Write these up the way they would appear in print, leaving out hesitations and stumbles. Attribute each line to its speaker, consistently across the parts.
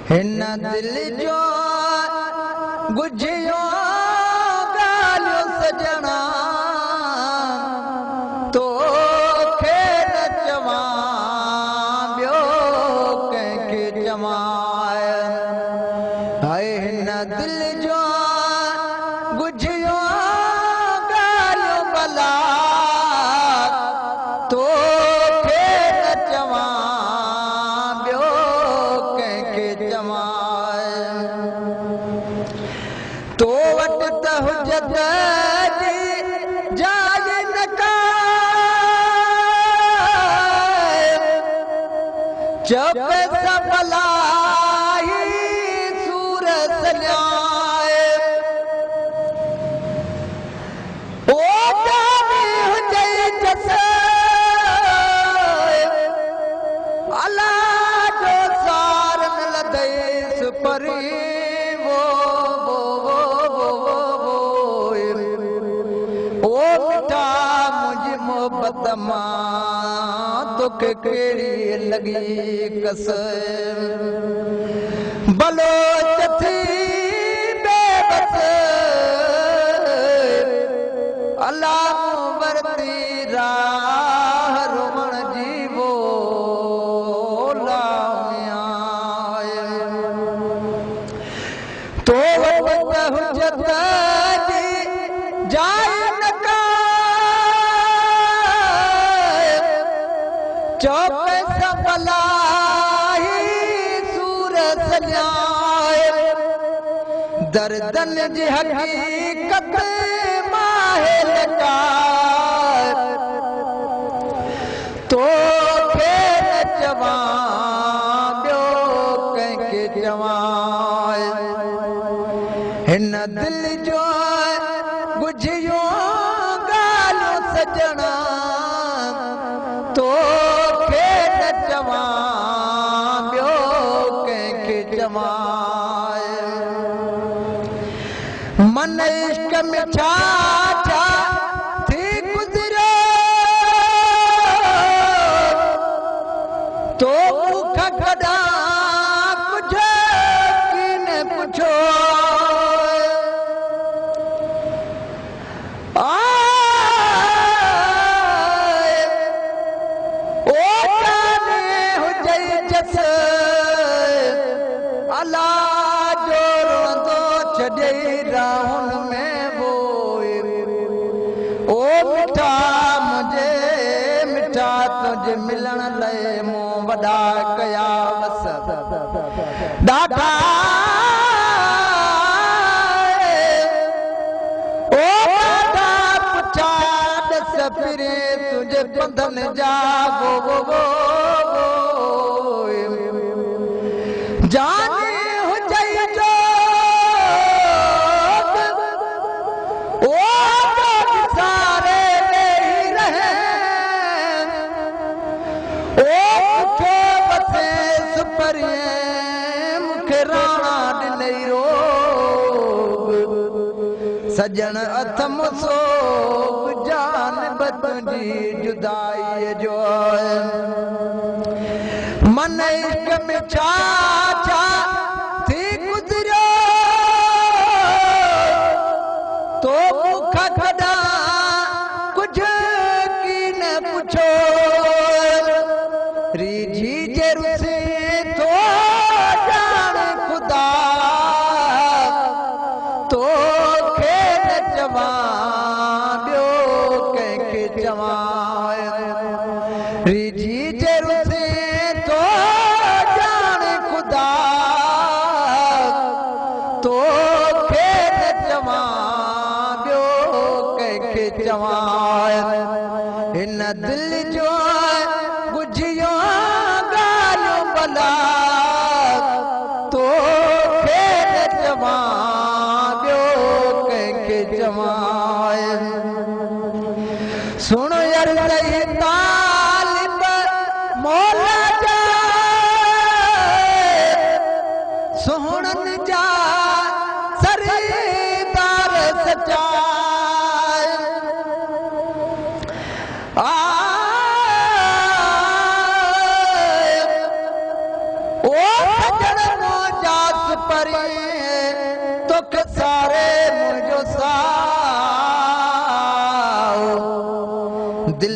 Speaker 1: हिन दिल जो गुझियो ॻाल्हियूं सॼणा तोखे न चवां ॿियो कंहिंखे चवां हाय हिन दिल जो गुझियो ॻाल्हियूं भला तोखे न चवां ॿियो कंहिंखे चवां तो वटि त हुजत जी जाइ न का चप सां भलाई सूर सॼाए ओ जानी हुजई जस अल्लाह जो सार मिलंदईसि परी मुंहिंजी मोहबत मां तोखे कहिड़ी लॻी कस बलोच थी बेबस अल्लाह मूं वरती राह रोवण जी बोला तो वटि हुजत जी जाइ न का चौप सां भलाई सूर सॼाए दर्दन जी हक़ीक़त माहे लॻा तोखे न चवां ॿियो कंहिंखे चवां हिन दिल जो गुझियो ॻाल्हियूं सॼणा तोखे न चवां ॿियो कंहिंखे चवां मन इश्क में छा छा थी गुज़रियो तो बुख कढां कुझु कीन पुछो अल्लाह जो रोंदो छॾे राहुन में बोए ओ मिठा मुझे मिठा तुझे मिलण लाइ मूं वॾा कया वस ॾाढा ओ ॾाढा पुछा ॾस फिरे तुझे बंधन जा जाने हुजई जो ओ सारे नहीं रहे ओ मुखे बसे सुपरिए मुखे राणा ॾिनई रोग सजण अथ मुसो जान बदजी जुदाई जो मन इश्क में छा छा थी गुज़रियो तो बुख कढां कुझु कीन पुछो रीझी जे रुसे तो ॼाण ख़ुदा तोखे न चवां ॿियो कंहिंखे चवां रीझी जे रुसे तो ॼाण ख़ुदा तोखे न चवां ॿियो कंहिंखे चवां हिन दिल जो गुझियो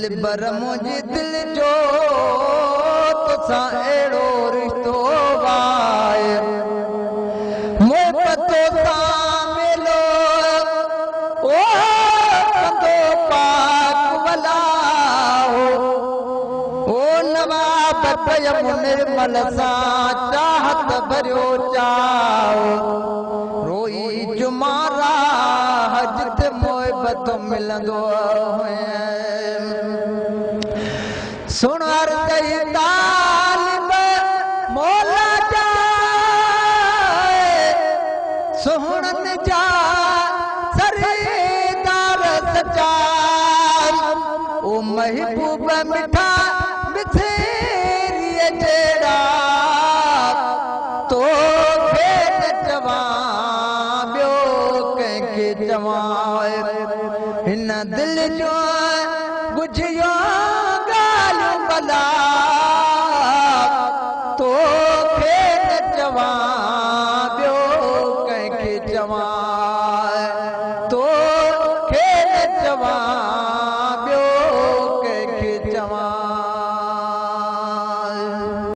Speaker 1: दिल बर मुझे दिल जो तुसां एड़ो रिश्तो वाए मोहब्बत सां मिलो ओ कंदो पाक वला ओ नवाब पयम निर्मल सां चाहत भरियो चाओ रोई जुमारा जिते मोहब्बत मिलंदो सुन अर्ज़ कई तालिब मौला जाए सुहणन जा सरदार सचाई ओ महबूब मिठा मिठेरी जेड़ा तो खेत जवां ॿियो कंहिंखे चवां हिन दिल जो